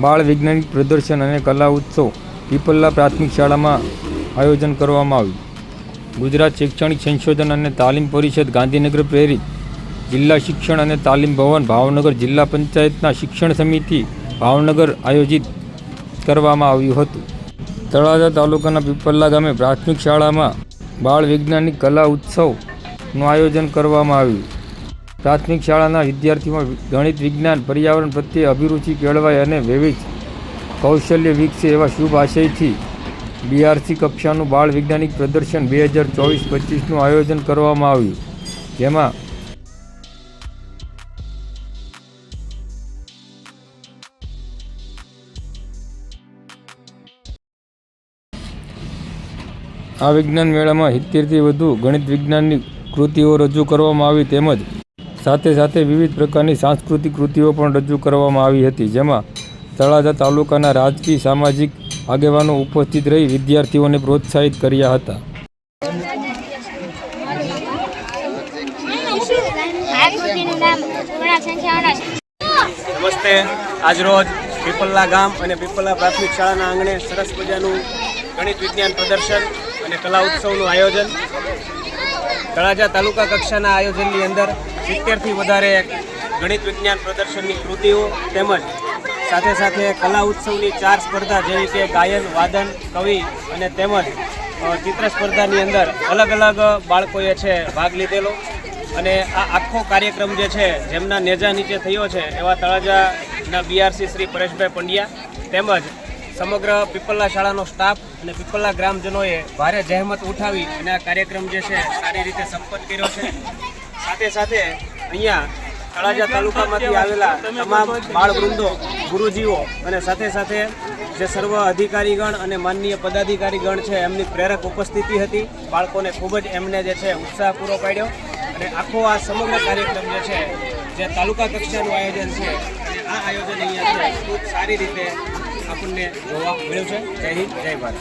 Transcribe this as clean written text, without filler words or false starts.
બાળ વૈજ્ઞાનિક પ્રદર્શન અને કલા ઉત્સવ પીપલ્લા પ્રાથમિક શાળામાં આયોજન કરવામાં આવ્યું. ગુજરાત શૈક્ષણિક સંશોધન અને તાલીમ પરિષદ ગાંધીનગર પ્રેરિત જિલ્લા શિક્ષણ અને તાલીમ ભવન ભાવનગર જિલ્લા પંચાયતના શિક્ષણ સમિતિ ભાવનગર આયોજિત કરવામાં આવ્યું હતું. તળાજા તાલુકાના પીપલ્લા ગામે પ્રાથમિક શાળામાં બાળ વૈજ્ઞાનિક કલા ઉત્સવનું આયોજન કરવામાં આવ્યું. પ્રાથમિક શાળાના વિદ્યાર્થીઓમાં ગણિત, વિજ્ઞાન, પર્યાવરણ પ્રત્યે અભિરુચિ કેળવાય અને વિવિધ કૌશલ્ય વિકસે એવા શુભ આશયથી બીઆરસી કક્ષાનું બાળ વૈજ્ઞાનિક પ્રદર્શન 2024-25નું આયોજન કરવામાં આવ્યું, જેમાં આ વિજ્ઞાન મેળામાં 70થી વધુ ગણિત વિજ્ઞાનની કૃતિઓ રજૂ કરવામાં આવી તેમજ સાથે વિવિધ પ્રકારની સાંસ્કૃતિક કૃતિઓ પણ રજૂ કરવામાં આવી હતી, જેમાં તળાજા તાલુકાના રાજકીય સામાજિક આગેવાનો ઉપસ્થિત રહી વિદ્યાર્થીઓને પ્રોત્સાહિત કર્યા હતા. નમસ્તે. આજરોજ પીપલ્લા ગામ અને પીપલ્લા પ્રાથમિક શાળાના આંગણે સરસ મજાનું ગણિત વિજ્ઞાન પ્રદર્શન અને કલા ઉત્સવનું આયોજન. તળાજા તાલુકા કક્ષાના આયોજનની અંદર 70થી વધારે ગણિત વિજ્ઞાન પ્રદર્શનની કૃતિઓ તેમજ સાથે કલા ઉત્સવની 4 સ્પર્ધા જેવી કે ગાયન, વાદન, કવિ અને તેમજ ચિત્ર સ્પર્ધાની અંદર અલગ અલગ બાળકોએ છે ભાગ લીધેલો. અને આ આખો કાર્યક્રમ જે છે જેમના નેજા નીચે થયો છે એવા તળાજાના બીઆરસી શ્રી પરેશભાઈ પંડ્યા તેમજ સમગ્ર પીપલ્લા શાળાનો સ્ટાફ અને પીપલ્લા ગ્રામજનોએ ભારે જહેમત ઉઠાવી અને આ કાર્યક્રમ જે છે સારી રીતે સંપન્ન કર્યો છે. સાથે અહીંયા તળાજા તાલુકામાંથી આવેલા તમામ બાળવૃંદો, ગુરુજીઓ અને સાથે જે સર્વ અધિકારીગણ અને માનનીય પદાધિકારીગણ છે એમની પ્રેરક ઉપસ્થિતિ હતી. બાળકોને ખૂબ જ એમને જે છે ઉત્સાહ પૂરો પાડ્યો અને આખો આ સમગ્ર કાર્યક્રમ જે છે જે તાલુકા કક્ષાનું આયોજન છે અને આ આયોજન અહીંયા છે ખૂબ સારી રીતે આપણને જોવા મળ્યું છે. જય હિન્દ, જય ભારત.